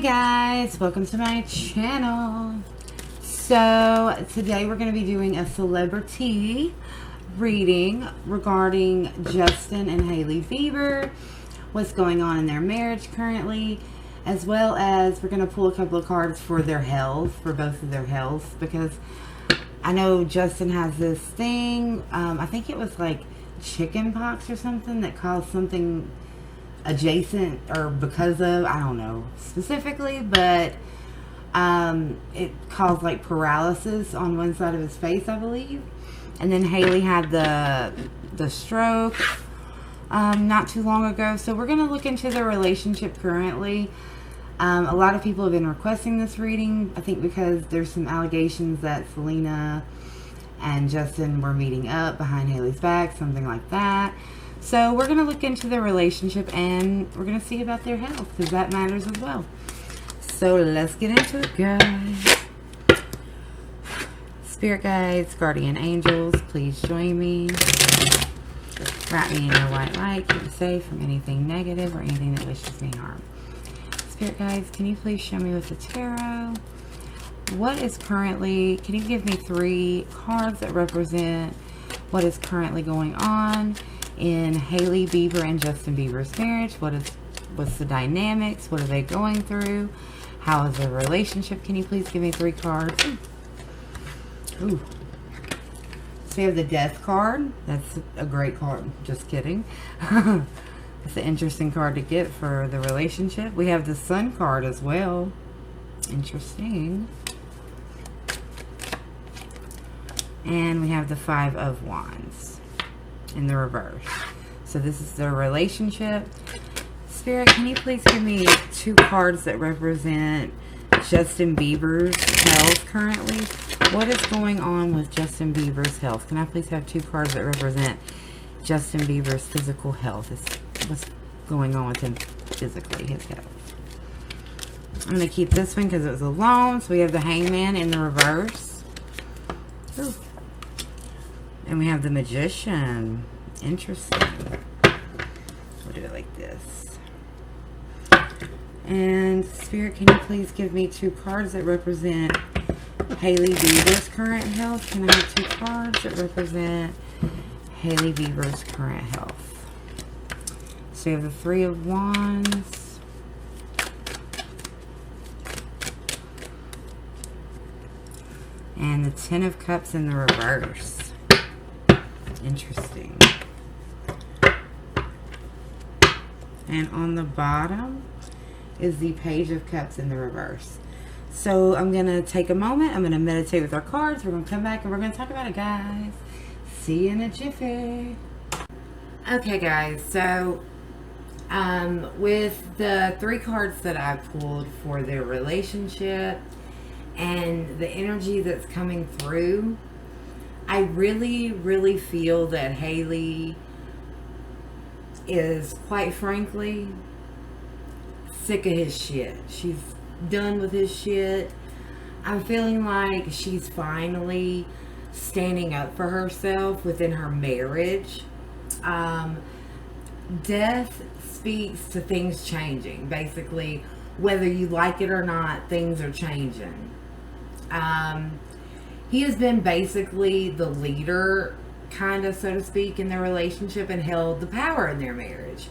guys, welcome to my channel. So today we're going to be doing a celebrity reading regarding Justin and Hailey Bieber, what's going on in their marriage currently, as well as we're going to pull a couple of cards for their health, for both of their health, because I know Justin has this thing, I think it was like chicken pox or something that caused something adjacent or because of, I don't know specifically, but it caused like paralysis on one side of his face, I believe. And then Hailey had the stroke not too long ago. So we're going to look into their relationship currently. A lot of people have been requesting this reading, I think because there's some allegations that Selena and Justin were meeting up behind Hailey's back, something like that. So we're going to look into their relationship and we're going to see about their health, because that matters as well. So let's get into it, guys. Spirit guides, guardian angels, please join me. Wrap me in your white light. Keep me safe from anything negative or anything that wishes me harm. Spirit guides, can you please show me with the tarot what is currently, can you give me 3 cards that represent what is currently going on in Hailey Bieber and Justin Bieber's marriage? What's the dynamics? What are they going through? How is their relationship? Can you please give me 3 cards? Ooh. So we have the Death card. That's a great card. Just kidding. It's an interesting card to get for the relationship. We have the Sun card as well. Interesting. And we have the 5 of Wands in the reverse. So this is their relationship. Spirit, can you please give me 2 cards that represent Justin Bieber's health currently? What is going on with Justin Bieber's health? Can I please have 2 cards that represent Justin Bieber's physical health? What's going on with him physically, his health? I'm going to keep this one because it was alone. So we have the Hangman in the reverse. Ooh. And we have the Magician. Interesting. We'll do it like this. And Spirit, can you please give me 2 cards that represent Hailey Bieber's current health? Can I have 2 cards that represent Hailey Bieber's current health? So you have the 3 of Wands. And the 10 of Cups in the reverse. Interesting. And on the bottom is the Page of Cups in the reverse. So I'm going to take a moment. I'm going to meditate with our cards. We're going to come back and we're going to talk about it, guys. See you in a jiffy. Okay, guys. So with the 3 cards that I pulled for their relationship and the energy that's coming through, I really, really feel that Hailey is, quite frankly, sick of his shit. She's done with his shit. I'm feeling like she's finally standing up for herself within her marriage. Death speaks to things changing. Basically, whether you like it or not, things are changing. He has been basically the leader, kind of, so to speak, in their relationship and held the power in their marriage.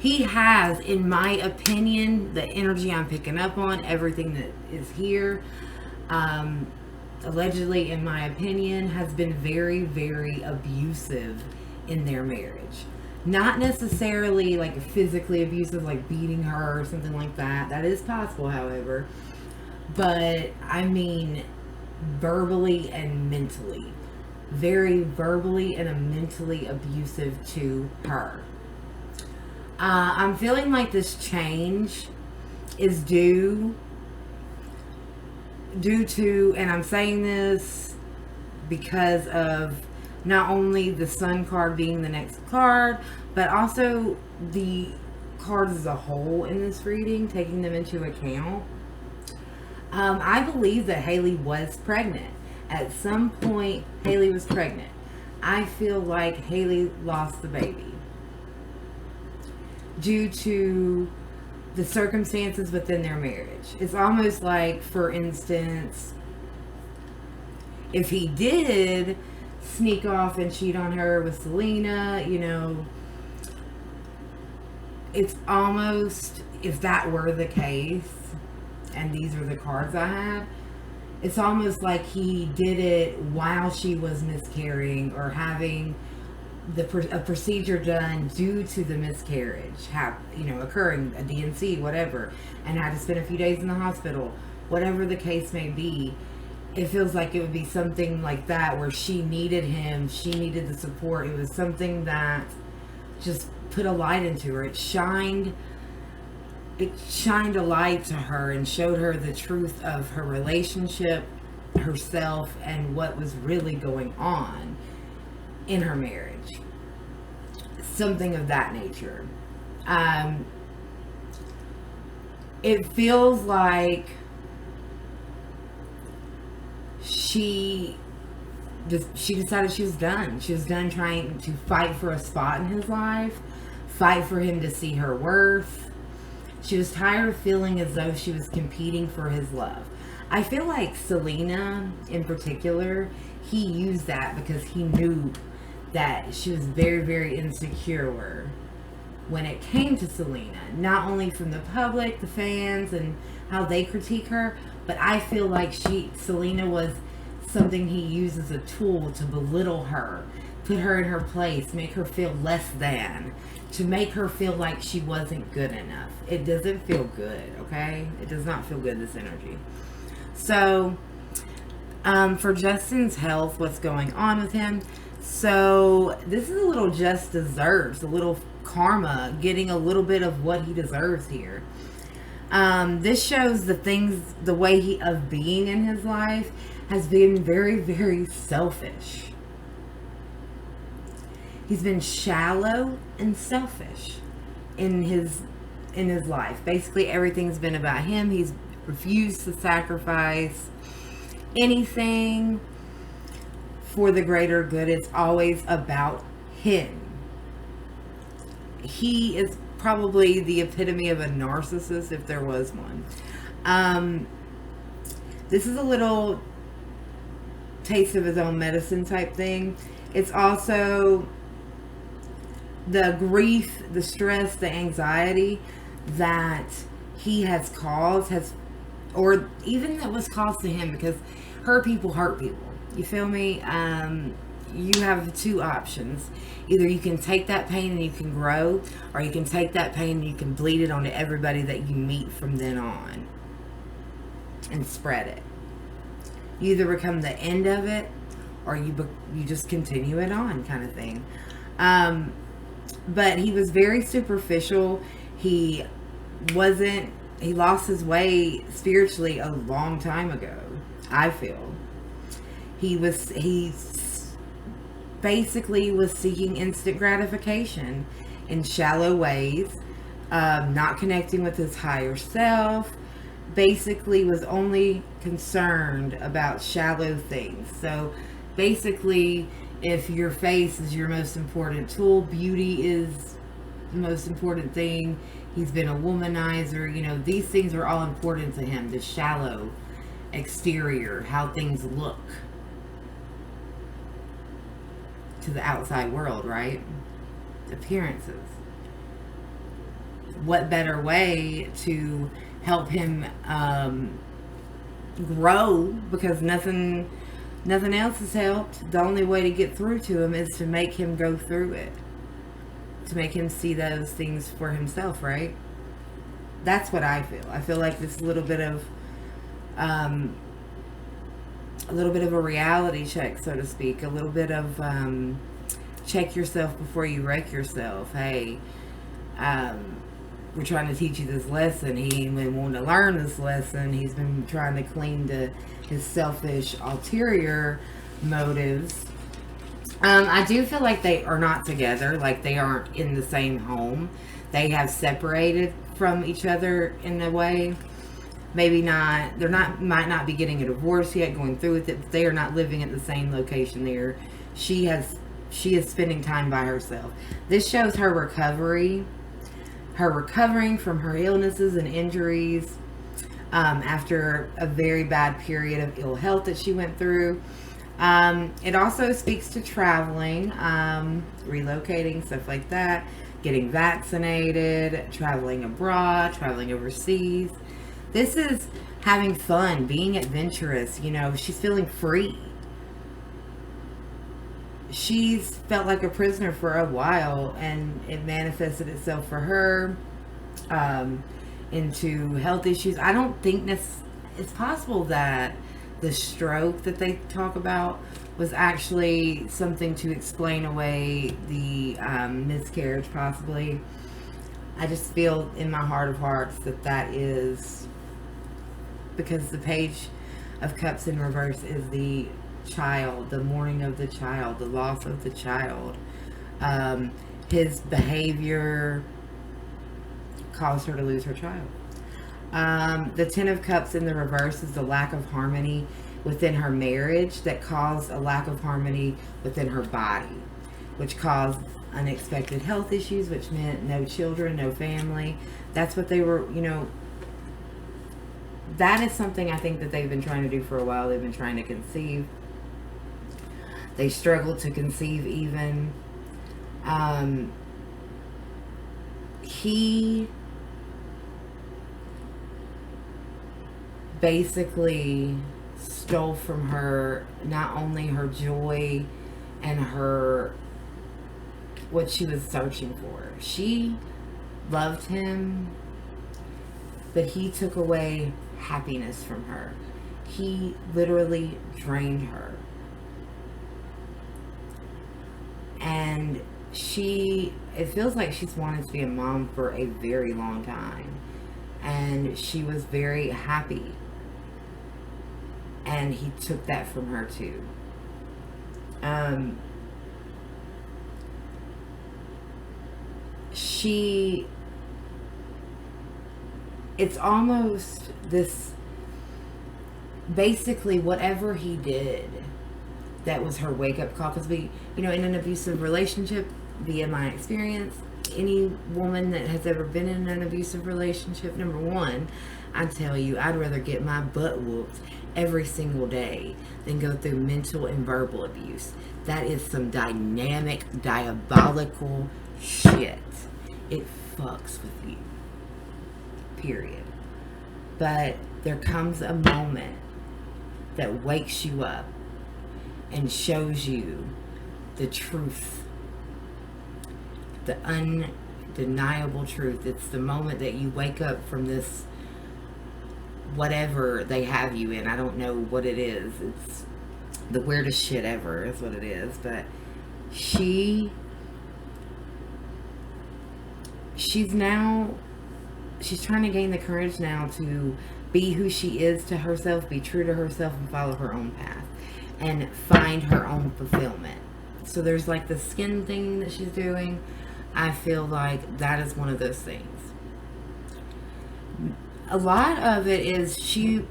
He has, in my opinion, the energy I'm picking up on, everything that is here, allegedly, in my opinion, has been very, very abusive in their marriage. Not necessarily like physically abusive, like beating her or something like that. That is possible, however. But, I mean, verbally and mentally. Very verbally and mentally abusive to her. I'm feeling like this change is due to, and I'm saying this because of not only the Sun card being the next card, but also the cards as a whole in this reading, taking them into account. I believe that Hailey was pregnant. At some point, Hailey was pregnant. I feel like Hailey lost the baby due to the circumstances within their marriage. It's almost like, for instance, if he did sneak off and cheat on her with Selena, you know, it's almost, if that were the case, and these are the cards I have, it's almost like he did it while she was miscarrying or having a procedure done due to the miscarriage, occurring, a DNC, whatever, and had to spend a few days in the hospital, whatever the case may be. It feels like it would be something like that, where she needed him, she needed the support. It was something that just put a light into her. It shined a light to her and showed her the truth of her relationship, herself, and what was really going on in her marriage. Something of that nature. It feels like she decided she was done. She was done trying to fight for a spot in his life, fight for him to see her worth. She was tired of feeling as though she was competing for his love. I feel like Selena, in particular, he used that because he knew that she was very, very insecure when it came to Selena. Not only from the public, the fans, and how they critique her, but I feel like Selena was something he used as a tool to belittle her, put her in her place, make her feel less than, to make her feel like she wasn't good enough. It doesn't feel good, okay? It does not feel good, this energy. So, for Justin's health, what's going on with him? So, this is a little just deserves, a little karma, getting a little bit of what he deserves here. This shows the way of being in his life has been very, very selfish. He's been shallow and selfish in his life. Basically, everything's been about him. He's refused to sacrifice anything for the greater good. It's always about him. He is probably the epitome of a narcissist, if there was one. This is a little taste of his own medicine type thing. It's also the grief, the stress, the anxiety that he has caused, or even that was caused to him, because hurt people. You feel me? You have two options. Either you can take that pain and you can grow, or you can take that pain and you can bleed it onto everybody that you meet from then on and spread it. You either become the end of it, or you just continue it on, kind of thing. But he was very superficial. He lost his way spiritually a long time ago, I feel. He basically was seeking instant gratification in shallow ways, not connecting with his higher self, basically was only concerned about shallow things. So basically, if your face is your most important tool, beauty is the most important thing. He's been a womanizer. These things are all important to him. The shallow exterior, how things look to the outside world, right? Appearances. What better way to help him grow, because nothing else has helped. The only way to get through to him is to make him go through it, to make him see those things for himself, right? That's what I feel. I feel like this little bit of a reality check, so to speak, a little bit of check yourself before you wreck yourself. Hey, we're trying to teach you this lesson. He ain't been wanting to learn this lesson. He's been trying to cling to his selfish ulterior motives. I do feel like they are not together, like they aren't in the same home. They have separated from each other in a way. Maybe not, might not be getting a divorce yet, going through with it, but they are not living at the same location there. She is spending time by herself. This shows her recovery. her recovering from her illnesses and injuries after a very bad period of ill health that she went through. It also speaks to traveling, relocating, stuff like that, getting vaccinated, traveling abroad, traveling overseas. This is having fun, being adventurous. You know, she's feeling free. She's felt like a prisoner for a while, and it manifested itself for her into health issues. I don't think it's possible that the stroke that they talk about was actually something to explain away the miscarriage, possibly. I just feel in my heart of hearts that is because the Page of Cups in reverse is the child, the mourning of the child, the loss of the child. His behavior caused her to lose her child. The Ten of Cups in the reverse is the lack of harmony within her marriage that caused a lack of harmony within her body, which caused unexpected health issues, which meant no children, no family. That's what they were, you know, that is something I think that they've been trying to do for a while. They've been trying to conceive. They struggled to conceive even. He basically stole from her not only her joy and her what she was searching for. She loved him, but he took away happiness from her. He literally drained her. And it feels like she's wanted to be a mom for a very long time. And she was very happy. And he took that from her too. It's almost this, basically whatever he did, that was her wake-up call. Because we, you know, in an abusive relationship, via my experience, any woman that has ever been in an abusive relationship, number one, I tell you, I'd rather get my butt whooped every single day than go through mental and verbal abuse. That is some dynamic, diabolical shit. It fucks with you. Period. But there comes a moment that wakes you up and shows you the truth, the undeniable truth. It's the moment that you wake up from this, whatever they have you in. I don't know what it is. It's the weirdest shit ever is what it is. But she's trying to gain the courage now to be who she is to herself, be true to herself, and follow her own path and find her own fulfillment. So there's like the skin thing that she's doing. I feel like that is one of those things. A lot of it is she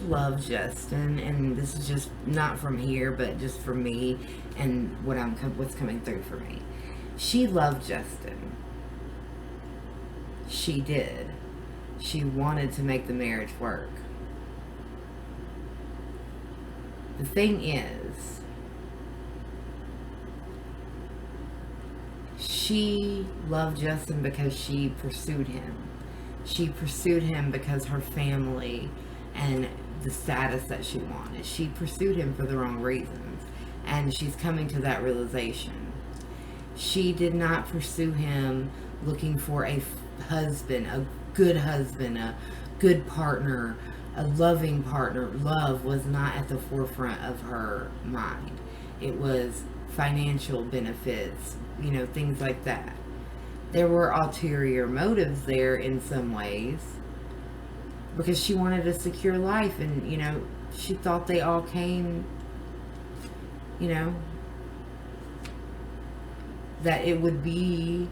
loves Justin, and this is just not from here, but just from me and what's coming through for me. She loved Justin. She did. She wanted to make the marriage work. The thing is, she loved Justin because she pursued him. She pursued him because her family and the status that she wanted. She pursued him for the wrong reasons, and she's coming to that realization. She did not pursue him looking for a husband, a good partner, a loving partner. Love was not at the forefront of her mind. It was financial benefits, you know, things like that. There were ulterior motives there in some ways, because she wanted a secure life, and, you know, she thought they all came, you know, that it would be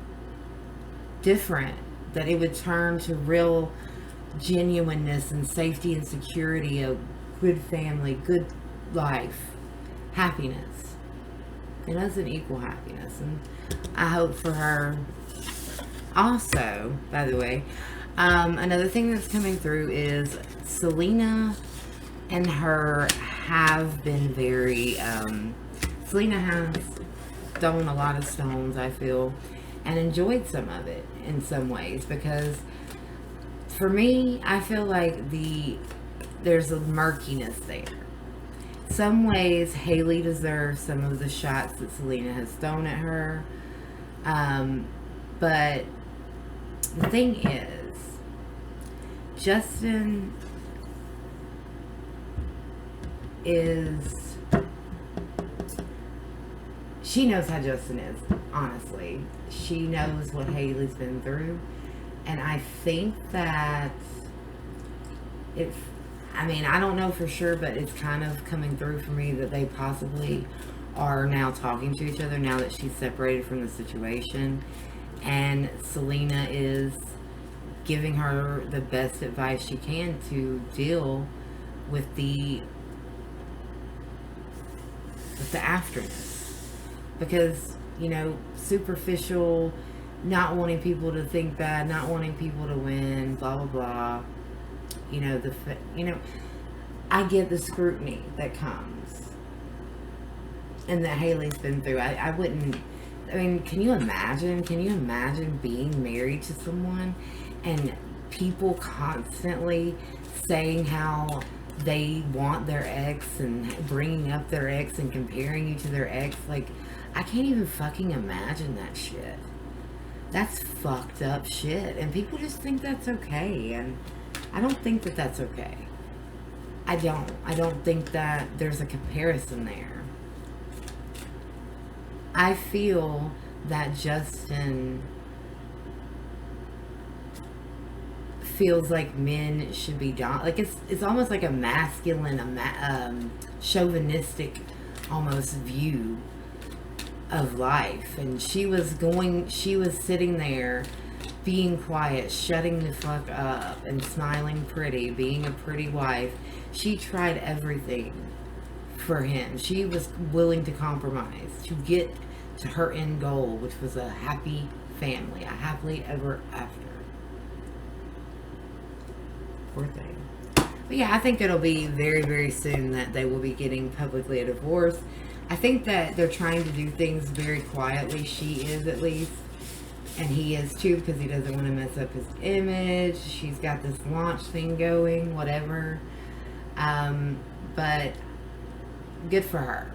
different, that it would turn to real genuineness and safety and security, a good family, good life, happiness. It doesn't equal happiness. And I hope for her, Also, by the way, another thing that's coming through is Selena and her have been very, Selena has thrown a lot of stones, I feel, and enjoyed some of it in some ways, because for me, I feel like there's a murkiness there. Some ways, Hailey deserves some of the shots that Selena has thrown at her. But the thing is, Justin is... She knows how Justin is, honestly. She knows what Hailey's been through. And I think that I don't know for sure, but it's kind of coming through for me that they possibly are now talking to each other now that she's separated from the situation. And Selena is giving her the best advice she can to deal with the afterness. Because, superficial, not wanting people to think bad, not wanting people to win, blah, blah, blah. I get the scrutiny that comes and that Hailey's been through. Can you imagine being married to someone and people constantly saying how they want their ex and bringing up their ex and comparing you to their ex? Like, I can't even fucking imagine that shit. That's fucked up shit. And people just think that's okay. And I don't think that that's okay. I don't think that there's a comparison there. I feel that Justin feels like men should be like it's almost like a masculine, chauvinistic almost view of life. And she was sitting there being quiet, shutting the fuck up, and smiling pretty, being a pretty wife. She tried everything for him. She was willing to compromise to get to her end goal, which was a happy family, a happily ever after. Poor thing. But yeah, I think it'll be very, very soon that they will be getting publicly a divorce. I think that they're trying to do things very quietly. She is, at least. And he is too, because he doesn't want to mess up his image. She's got this launch thing going, whatever. But good for her.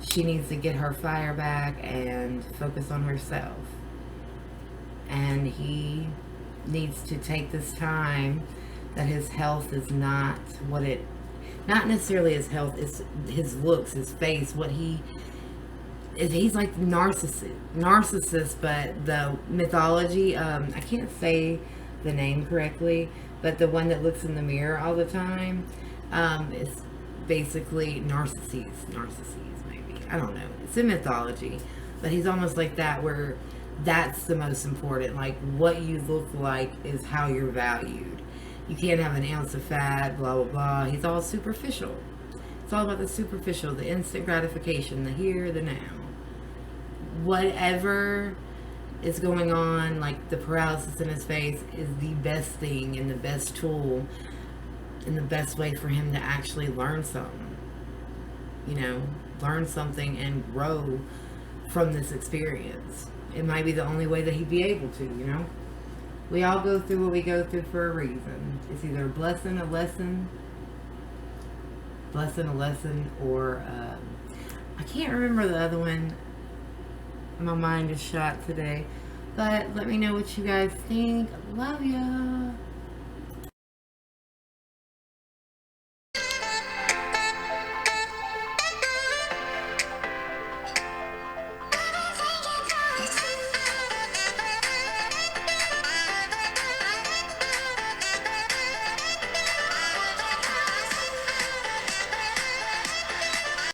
She needs to get her fire back and focus on herself. And he needs to take this time that his health is not not necessarily his health, it's his looks, his face, he's like narcissist, but the mythology, I can't say the name correctly, but the one that looks in the mirror all the time, is basically Narcissus maybe, I don't know, it's in mythology, but he's almost like that, where that's the most important. Like, what you look like is how you're valued. You can't have an ounce of fat, blah blah blah. He's all superficial. It's all about the superficial, the instant gratification, the here, the now. Whatever is going on, like the paralysis in his face, is the best thing and the best tool and the best way for him to actually learn something. Learn something and grow from this experience. It might be the only way that he'd be able to, We all go through what we go through for a reason. It's either a blessing, a lesson, or I can't remember the other one. My mind is shot today. But let me know what you guys think. Love ya.